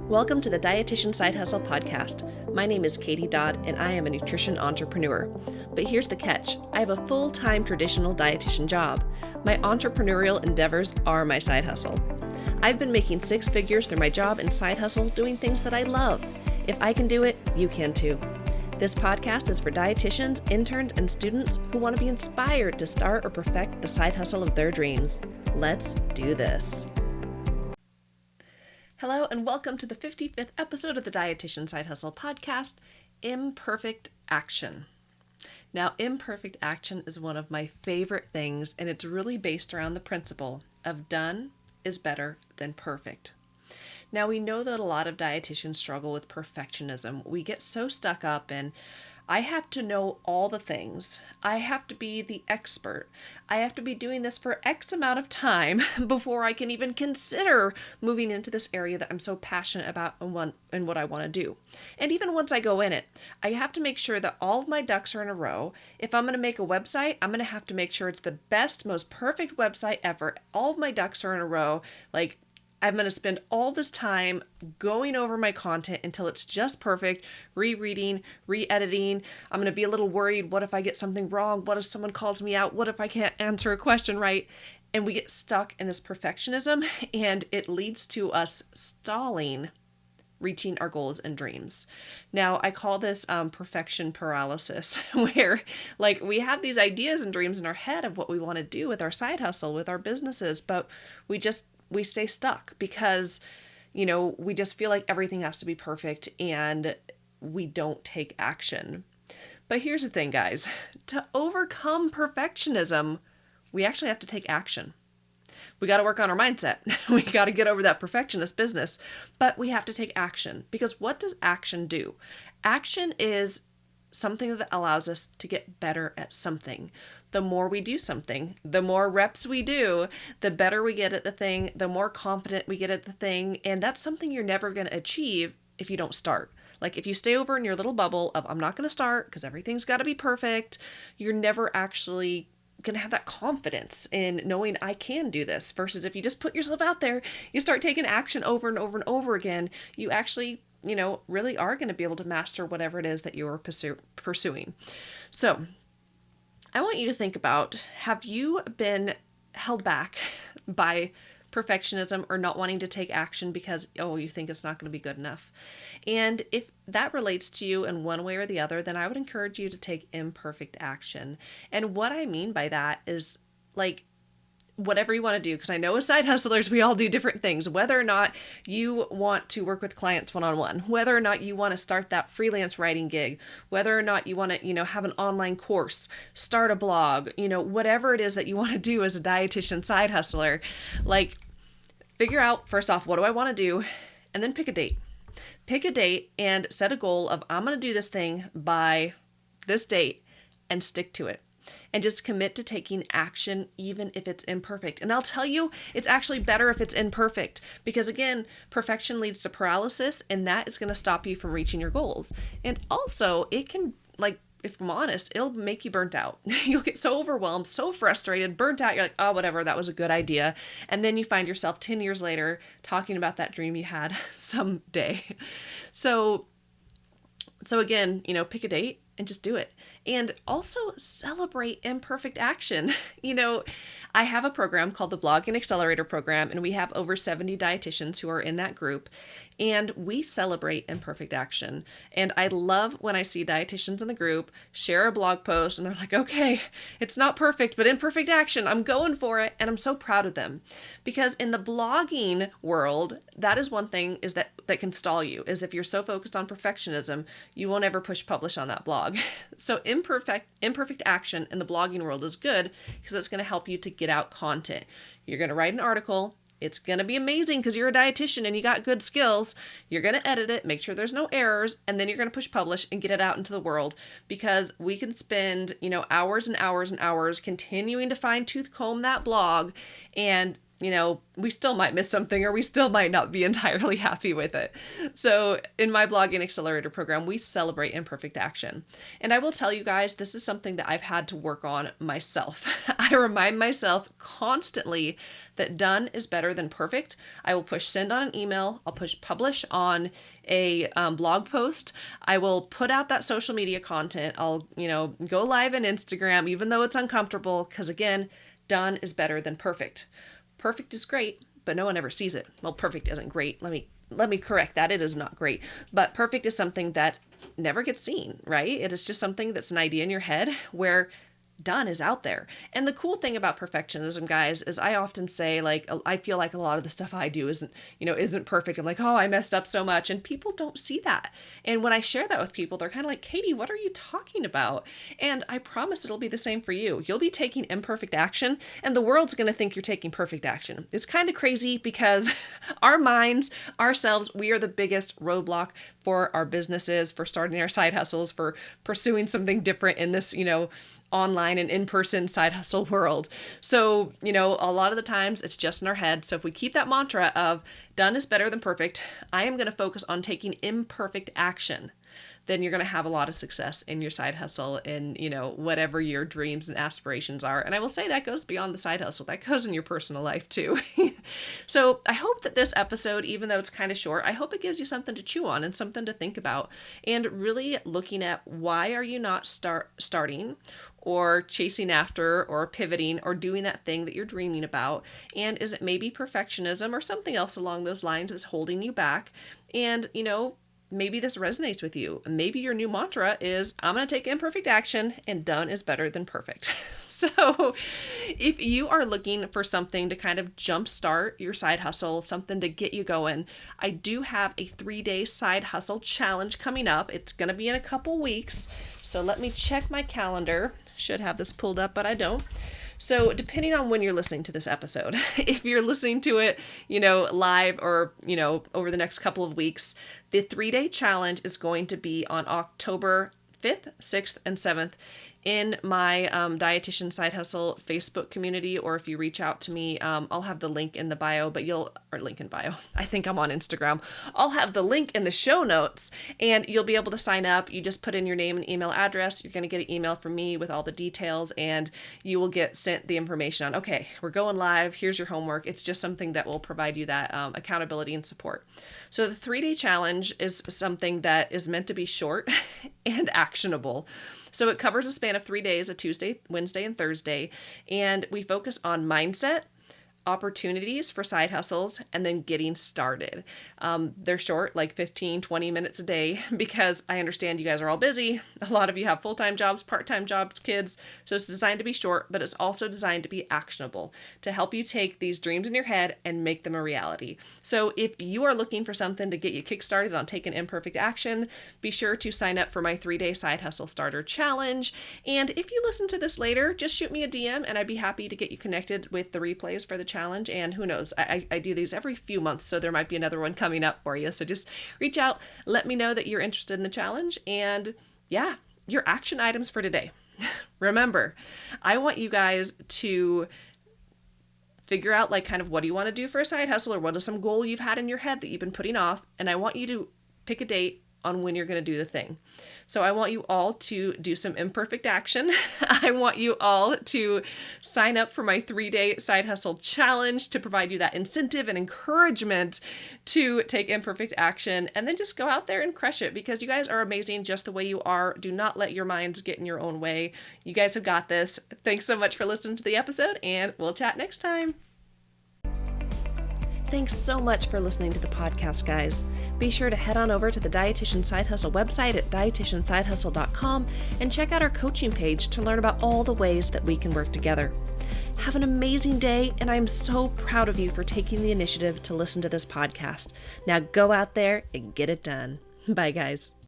Welcome to the Dietitian Side Hustle podcast. My name is Katie Dodd and I am a nutrition entrepreneur. But here's the catch. I have a full-time traditional dietitian job. My entrepreneurial endeavors are my side hustle. I've been making six figures through my job and side hustle doing things that I love. If I can do it, you can too. This podcast is for dietitians, interns, and students who want to be inspired to start or perfect the side hustle of their dreams. Let's do this. Hello and welcome to the 55th episode of the Dietitian Side Hustle podcast, Imperfect Action. Now, imperfect action is one of my favorite things, and it's really based around the principle of done is better than perfect. Now, we know that a lot of dietitians struggle with perfectionism. We get so stuck up in, I have to know all the things. I have to be the expert. I have to be doing this for X amount of time before I can even consider moving into this area that I'm so passionate about and what I want to do. And even once I go in it, I have to make sure that all of my ducks are in a row. If I'm going to make a website, I'm going to have to make sure it's the best, most perfect website ever. All of my ducks are in a row. I'm going to spend all this time going over my content until it's just perfect, rereading, re-editing. I'm going to be a little worried. What if I get something wrong? What if someone calls me out? What if I can't answer a question right? And we get stuck in this perfectionism, and it leads to us stalling reaching our goals and dreams. Now, I call this perfection paralysis, where we have these ideas and dreams in our head of what we want to do with our side hustle, with our businesses, but we stay stuck because, we just feel like everything has to be perfect and we don't take action. But here's the thing, guys. To overcome perfectionism, we actually have to take action. We got to work on our mindset. We got to get over that perfectionist business, but we have to take action, because what does action do? Action is something that allows us to get better at something. The more we do something, the more reps we do, the better we get at the thing, the more confident we get at the thing. And that's something you're never going to achieve if you don't start. If you stay over in your little bubble of, I'm not going to start because everything's got to be perfect, you're never actually going to have that confidence in knowing I can do this. Versus if you just put yourself out there, you start taking action over and over and over again, you actually really are going to be able to master whatever it is that you're pursuing. So I want you to think about, have you been held back by perfectionism or not wanting to take action because, you think it's not going to be good enough? And if that relates to you in one way or the other, then I would encourage you to take imperfect action. And what I mean by that is whatever you want to do, because I know as side hustlers, we all do different things. Whether or not you want to work with clients one-on-one, whether or not you want to start that freelance writing gig, whether or not you want to, have an online course, start a blog, whatever it is that you want to do as a dietitian side hustler, figure out first off, what do I want to do? And then pick a date. Pick a date and set a goal of, I'm going to do this thing by this date, and stick to it. And just commit to taking action even if it's imperfect. And I'll tell you, it's actually better if it's imperfect, because again, perfection leads to paralysis, and that is going to stop you from reaching your goals. And also it can, if I'm honest, it'll make you burnt out. You'll get so overwhelmed, so frustrated, burnt out. You're like, oh, whatever, that was a good idea. And then you find yourself 10 years later talking about that dream you had someday. So again, pick a date and just do it. And also celebrate imperfect action. I have a program called the Blogging Accelerator Program, and we have over 70 dietitians who are in that group, and we celebrate imperfect action. And I love when I see dietitians in the group share a blog post and they're like, okay, it's not perfect, but imperfect action, I'm going for it. And I'm so proud of them, because in the blogging world, that is one thing is that can stall you, is if you're so focused on perfectionism, you won't ever push publish on that blog. So imperfect action in the blogging world is good, because it's going to help you to get out content. You're going to write an article. It's going to be amazing because you're a dietitian and you got good skills. You're going to edit it, make sure there's no errors, and then you're going to push publish and get it out into the world, because we can spend, hours and hours and hours continuing to fine tooth comb that blog, and we still might miss something or we still might not be entirely happy with it. So in my blogging accelerator program, we celebrate imperfect action. And I will tell you guys, this is something that I've had to work on myself. I remind myself constantly that done is better than perfect. I will push send on an email. I'll push publish on a blog post. I will put out that social media content. I'll, go live on Instagram, even though it's uncomfortable, because again, done is better than perfect. Perfect is great, but no one ever sees it. Well, perfect isn't great. Let me correct that. It is not great. But perfect is something that never gets seen, right? It is just something that's an idea in your head where done is out there. And the cool thing about perfectionism, guys, is I often say, I feel like a lot of the stuff I do isn't perfect. I'm like, oh, I messed up so much. And people don't see that. And when I share that with people, they're kind of like, Katie, what are you talking about? And I promise it'll be the same for you. You'll be taking imperfect action and the world's going to think you're taking perfect action. It's kind of crazy because our minds, ourselves, we are the biggest roadblock for our businesses, for starting our side hustles, for pursuing something different in this, online and in-person side hustle world. So, a lot of the times it's just in our head. So if we keep that mantra of done is better than perfect, I am going to focus on taking imperfect action, then you're going to have a lot of success in your side hustle and, whatever your dreams and aspirations are. And I will say that goes beyond the side hustle. That goes in your personal life too. So I hope that this episode, even though it's kind of short, I hope it gives you something to chew on and something to think about and really looking at why are you not starting or chasing after or pivoting or doing that thing that you're dreaming about? And is it maybe perfectionism or something else along those lines that's holding you back? And, maybe this resonates with you. Maybe your new mantra is, I'm going to take imperfect action and done is better than perfect. So if you are looking for something to kind of jumpstart your side hustle, something to get you going, I do have a 3-day side hustle challenge coming up. It's going to be in a couple weeks. So let me check my calendar. Should have this pulled up, but I don't. So depending on when you're listening to this episode, if you're listening to it, live or, over the next couple of weeks, the 3-day challenge is going to be on October 5th, 6th, and 7th in my Dietitian Side Hustle Facebook community, or if you reach out to me, I'll have the link in the bio, link in bio. I think I'm on Instagram. I'll have the link in the show notes and you'll be able to sign up. You just put in your name and email address. You're going to get an email from me with all the details and you will get sent the information on, okay, we're going live. Here's your homework. It's just something that will provide you that accountability and support. So the 3-day challenge is something that is meant to be short and actionable. So it covers a span of 3 days, a Tuesday, Wednesday, and Thursday. And we focus on mindset, opportunities for side hustles, and then getting started. They're short, like 15, 20 minutes a day, because I understand you guys are all busy. A lot of you have full-time jobs, part-time jobs, kids. So it's designed to be short, but it's also designed to be actionable to help you take these dreams in your head and make them a reality. So if you are looking for something to get you kickstarted on taking imperfect action, be sure to sign up for my 3-day side hustle starter challenge. And if you listen to this later, just shoot me a DM and I'd be happy to get you connected with the replays for the challenge. And who knows, I do these every few months, so there might be another one coming up for you. So just reach out, let me know that you're interested in the challenge, and yeah, your action items for today. Remember, I want you guys to figure out kind of what do you want to do for a side hustle, or what is some goal you've had in your head that you've been putting off, and I want you to pick a date on when you're going to do the thing. So I want you all to do some imperfect action. I want you all to sign up for my 3-day side hustle challenge to provide you that incentive and encouragement to take imperfect action, and then just go out there and crush it, because you guys are amazing just the way you are. Do not let your minds get in your own way. You guys have got this. Thanks so much for listening to the episode, and we'll chat next time. Thanks so much for listening to the podcast, guys. Be sure to head on over to the Dietitian Side Hustle website at dietitiansidehustle.com and check out our coaching page to learn about all the ways that we can work together. Have an amazing day, and I'm so proud of you for taking the initiative to listen to this podcast. Now go out there and get it done. Bye, guys.